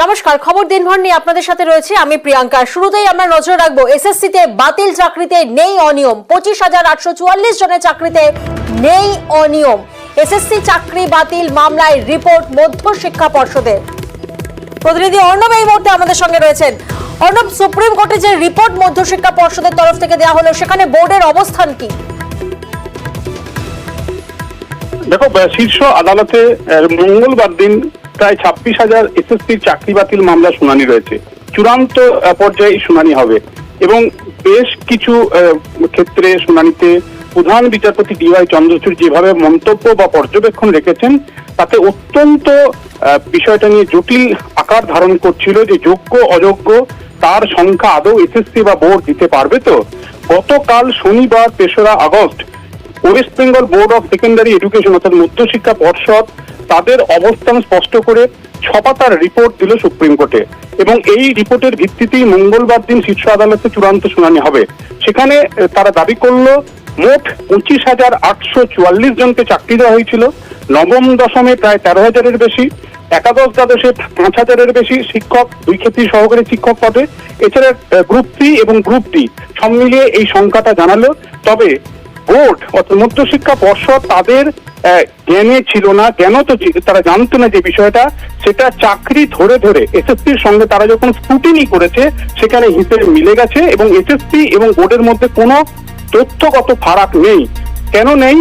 নমস্কার, খবর দিনভর নিয়ে আপনাদের সাথে রয়েছে আমি প্রিয়াঙ্কা। শুরুতেই আমরা নজর রাখবো এসএসসিতে বাতিল চাকরিতে নেই অনিয়ম। 25,844 জনের চাকরিতে নেই অনিয়ম। এসএসসি চাকরি বাতিল মামলায় রিপোর্ট মধ্য শিক্ষা পর্ষদের। প্রতিনিধি অর্ণব এই মুহূর্তে আমাদের সঙ্গে রয়েছেন। অর্ণব, সুপ্রিম কোর্টে যে রিপোর্ট মধ্য শিক্ষা পর্ষদের তরফ থেকে দেওয়া হলো, সেখানে বোর্ডের অবস্থান কি? দেখো, শীর্ষ আদালতে মঙ্গলবার দিন প্রায় 26,000 এসএসসির চাকরি বাতিল মামলা শুনানি রয়েছে। চূড়ান্ত পর্যায়ে শুনানি হবে এবং বেশ কিছু ক্ষেত্রে শুনানিতে প্রধান বিচারপতি ডিওয়াই চন্দ্রচূড় যেভাবে মন্তব্য বা পর্যবেক্ষণ রেখেছেন তাতে অত্যন্ত বিষয়টা নিয়ে জটিল আকার ধারণ করছিল যে যোগ্য অযোগ্য তার সংখ্যা আদৌ এসএসসি বা বোর্ড দিতে পারবে। তো গতকাল শনিবার 3রা August West Bengal board of secondary education অর্থাৎ মধ্যশিক্ষা পর্ষদ তাদের অবস্থান স্পষ্ট করে 6 পাতার রিপোর্ট দিল সুপ্রিম কোর্টে এবং এই রিপোর্টের ভিত্তিতেই মঙ্গলবার দিন শীর্ষ আদালতে চূড়ান্ত শুনানি হবে। সেখানে তারা দাবি করলো মোট 25,844 জনকে চাকরি দেওয়া হয়েছিল। নবম দশমে প্রায় 13,000-এর বেশি, একাদশ দ্বাদশে 5,000-এর বেশি শিক্ষক, 2 ক্ষেত্রে সহকারী শিক্ষক পদে, এছাড়া গ্রুপ সি এবং গ্রুপ ডি সব মিলিয়ে এই সংখ্যাটা জানালো। তবে বোর্ড অর্থাৎ মধ্যশিক্ষা পর্ষদ তাদের জ্ঞানে ছিল না, জ্ঞান তো তারা জানতো না যে বিষয়টা, সেটা চাকরি ধরে ধরে এসএসসির সঙ্গে তারা যখন স্ক্রুটিনি করেছে সেখানে হিসেবে মিলে গেছে এবং এসএসসি এবং বোর্ডের মধ্যে কোনো তথ্যগত ফারাক নেই। কেন নেই?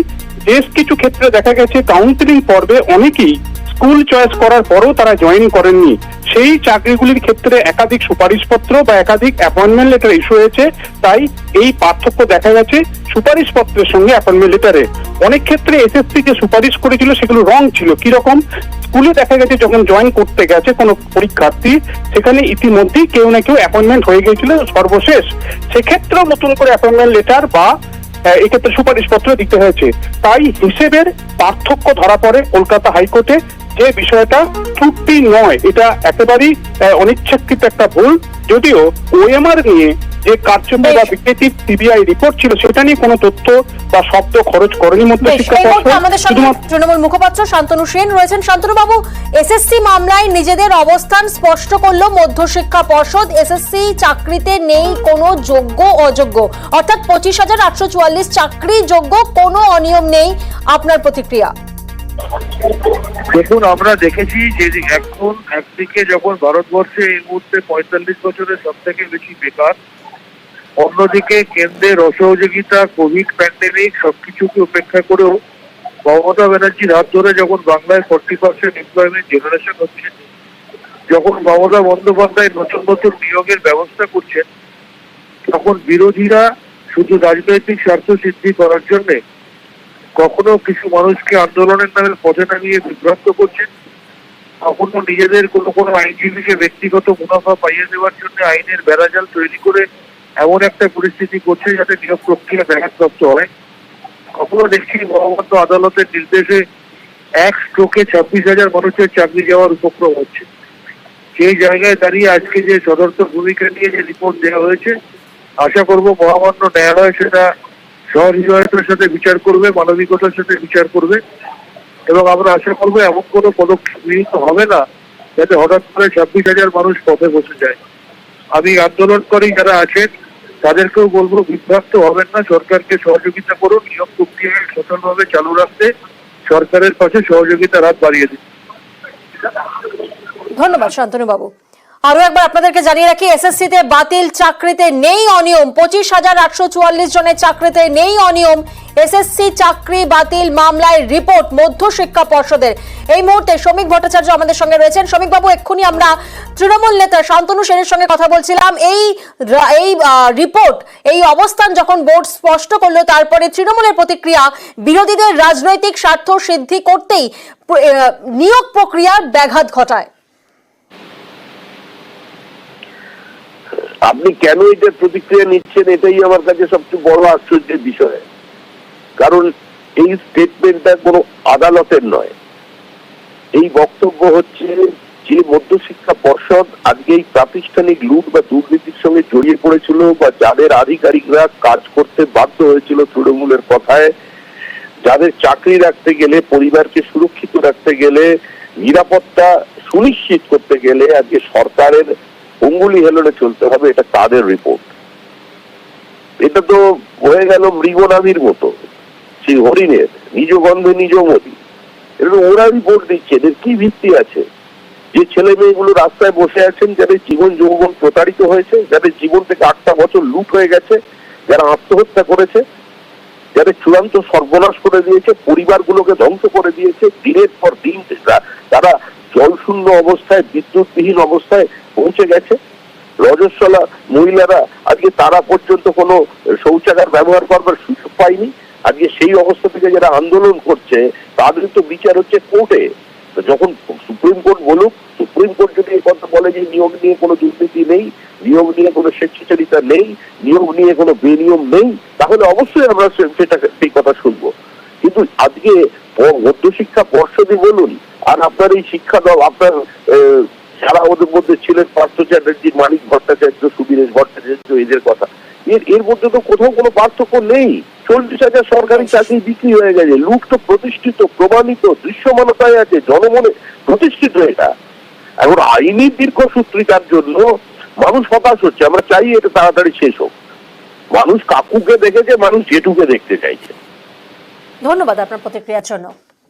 বেশ কিছু ক্ষেত্রে দেখা গেছে কাউন্সিলিং পর্বে অনেকেই স্কুল চয়েস করার পরও তারা জয়েন করেননি। সেই চাকরিগুলির ক্ষেত্রে একাধিক সুপারিশপত্র বা একাধিক অ্যাপয়েন্টমেন্ট লেটার ইস্যু হয়েছে। তাই এই পার্থক্য দেখা গেছে সুপারিশপত্রের সঙ্গে অ্যাপয়েন্টমেন্ট লেটারে। অনেক ক্ষেত্রে এসএসসি যে সুপারিশ করেছিল সেগুলো রং ছিল। কিরকম? স্কুলে দেখা গেছে যখন জয়েন করতে গেছে কোনো পরীক্ষার্থী, সেখানে ইতিমধ্যেই কেউ না কেউ অ্যাপয়েন্টমেন্ট হয়ে গিয়েছিল সর্বশেষ, সেক্ষেত্রেও নতুন করে অ্যাপয়েন্টমেন্ট লেটার বা এক্ষেত্রে সুপারিশপত্র দিতে হয়েছে। তাই হিসেবের পার্থক্য ধরা পড়ে কলকাতা হাইকোর্টে। যে বিষয়টা ত্রুটি নয়, এটা একেবারেই অনিচ্ছাকৃত একটা ভুল। যদিও ওএমআর নিয়ে যে কার্যকর বা বিক্রেটিভ সিবিআই রিপোর্ট ছিল সেটা নিয়ে কোনো তথ্য বা শব্দ খরচ করেনি মধ্যশিক্ষা পর্ষদ। আমাদের সঙ্গে তৃণমূল মুখপাত্র শান্তনু সেন রয়েছেন। শান্তনু বাবু, এসএসসি মামলায় নিজেদের অবস্থান স্পষ্ট করলো মধ্যশিক্ষা পর্ষদ। এসএসসি চাকরিতে নেই কোনো যোগ্য অযোগ্য, অর্থাৎ 25,844 চাকরি যোগ্য, কোনো অনিয়ম নেই। আপনার প্রতিক্রিয়া? দেখুন, আমরা দেখেছি যে এখন একদিকে যখন ভারতবর্ষে এই মুহূর্তে 45 বছরের সব থেকে বেশি বেকার, অন্যদিকে কেন্দ্রের অসহযোগিতা, কোভিড প্যান্ডেমিক সবকিছুকে উপেক্ষা করেও মমতা ব্যানার্জির হাত ধরে যখন বাংলায় 40% এমপ্লয়মেন্ট জেনারেশন হচ্ছে, যখন মমতা বন্দ্যোপাধ্যায় নতুন নতুন নিয়োগের ব্যবস্থা করছেন, তখন বিরোধীরা শুধু রাজনৈতিক স্বার্থ সিদ্ধি করার জন্য কখনো কিছু মানুষকে আন্দোলনের নামে পথে নামিয়ে বিভ্রান্ত করছেন, কখনো নিজেদের কোনো আইনজীবীকে ব্যক্তিগত মুনাফা পাইয়ে দেওয়ার জন্য আইনের বেড়াজাল তৈরি করে এমন একটা পরিস্থিতি করছে যাতে নিয়োগ প্রক্রিয়া ব্যাঘাতপ্রাপ্ত হয়। কখনো দেখছি মহামান্য আদালতের নির্দেশে এক স্ট্রোকে 26,000 মানুষের চাকরি যাওয়ার উপক্রম হচ্ছে। সেই জায়গায় দাঁড়িয়ে আজকে যে সদর্থক ভূমিকা নিয়ে যে রিপোর্ট দেওয়া হয়েছে, আশা করব মহামান্য ন্যায়ালয় সেটা সহৃদয়তার সাথে বিচার করবে, মানবিকতার সাথে বিচার করবে এবং আমরা আশা করবো এমন কোনো পদক্ষেপ গৃহীত হবে না যাতে হঠাৎ করে 26,000 মানুষ পথে বসে যায়। আমি আন্দোলনকারী যারা আছেন তাদেরকেও বলবো, বিভ্রান্ত হবেন না, সরকারকে সহযোগিতা করুন, নিয়োগ প্রক্রিয়াকে সচলভাবে চালু রাখতে সরকারের পাশে সহযোগিতার হাত বাড়িয়ে দিন। ধন্যবাদ শান্তনু বাবু। আরো একবার আপনাদেরকে জানিয়ে রাখি, এসএসসিতে বাতিল চাকরিতে নেই অনিয়ম। 25,844 জনের চাকরিতে নেই অনিয়ম। এসএসসি চাকরি বাতিল মামলায় রিপোর্ট মধ্য শিক্ষা পর্ষদের। এই মুহূর্তে শ্রমিক ভট্টাচার্য আমাদের সঙ্গে রয়েছেন। শ্রমিক বাবু, এক্ষুনি আমরা তৃণমূল নেতা শান্তনু সেনের সঙ্গে কথা বলছিলাম। এই রিপোর্ট, এই অবস্থান যখন বোর্ড স্পষ্ট করলো, তারপরে তৃণমূলের প্রতিক্রিয়া, বিরোধীদের রাজনৈতিক স্বার্থ সিদ্ধি করতেই নিয়োগ প্রক্রিয়ার ব্যাঘাত ঘটায়। আপনি কেন এটার প্রতিক্রিয়া নিচ্ছেন এটাই আমার কাছে সবচেয়ে বড় আশ্চর্যের বিষয়। কারণ এই স্টেটমেন্টটা কোনো আদালতের নয়। এই বক্তব্য হচ্ছে যে মধ্যশিক্ষা পর্ষদ আজকে এই প্রাতিষ্ঠানিক লুট বা দুর্নীতির সঙ্গে জড়িয়ে পড়েছিল বা যাদের আধিকারিকরা কাজ করতে বাধ্য হয়েছিল তৃণমূলের কথায়, যাদের চাকরি রাখতে গেলে, পরিবারকে সুরক্ষিত রাখতে গেলে, নিরাপত্তা সুনিশ্চিত করতে গেলে আজকে সরকারের অঙ্গুলি হেলনে চলতে হবে, এটা তাদের রিপোর্ট। এটা তো হয়ে গেল মৃগনাভির মতো, সেই হরিণের নিজ গন্ধে নিজ মতি। এটা ওরা রিপোর্ট দিচ্ছে, এদের কি ভিত্তি আছে? যে ছেলে মেয়েগুলো রাস্তায় বসে আছেন, যাদের জীবন যৌবন প্রতারিত হয়েছে, যাদের জীবন থেকে 8টা বছর লুট হয়ে গেছে, যারা আত্মহত্যা করেছে, যাদের চূড়ান্ত সর্বনাশ করে দিয়েছে, পরিবারগুলোকে ধ্বংস করে দিয়েছে, দিনের পর দিন তারা জলশূন্য অবস্থায়, বিদ্যুৎবিহীন অবস্থায় পৌঁছে গেছে। রজস্বলা মহিলারা আজকে তারা পর্যন্ত কোনো শৌচাগার ব্যবহার করবার সুযোগ পায়নি। আজকে সেই অবস্থা থেকে যারা আন্দোলন করছে তাদের তো বিচার হচ্ছে কোর্টে। যখন সুপ্রিম কোর্ট বলুক, সুপ্রিম কোর্ট যদি এই কথা বলে যে নিয়োগ নিয়ে কোনো দুর্নীতি নেই, নিয়োগ নিয়ে কোনো স্বেচ্ছাচারিতা নেই, নিয়োগ নিয়ে কোনো বেনিয়ম নেই, তাহলে অবশ্যই আমরা সেটা সেই কথা শুনবো। কিন্তু আজকে মধ্যশিক্ষা পর্ষদই বলুন আর আপনার এই শিক্ষা দল, আপনার যারা ওদের মধ্যে ছিলেন পার্থ চ্যাটার্জি, মানিক ভট্টাচার্য, সুবীরেশ ভট্টাচার্য, এদের কথা এর মধ্যে তো কোথাও কোনো পার্থক্য নেই। 40,000 সরকারি চাকরি বিক্রি হয়ে গেছে, লুট তো প্রতিষ্ঠিত, প্রমাণিত, দৃশ্যমানতায় আছে, জনমনে প্রতিষ্ঠিত। এটা এখন আইনি দীর্ঘসূত্রিতার জন্য মানুষ হতাশ হচ্ছে। আমরা চাই এটা তাড়াতাড়ি শেষ হোক। মানুষ কাকুকে দেখেছে, মানুষ জেঠুকে দেখতে চাইছে। ধন্যবাদ আপনার প্রতিক্রিয়ার জন্য।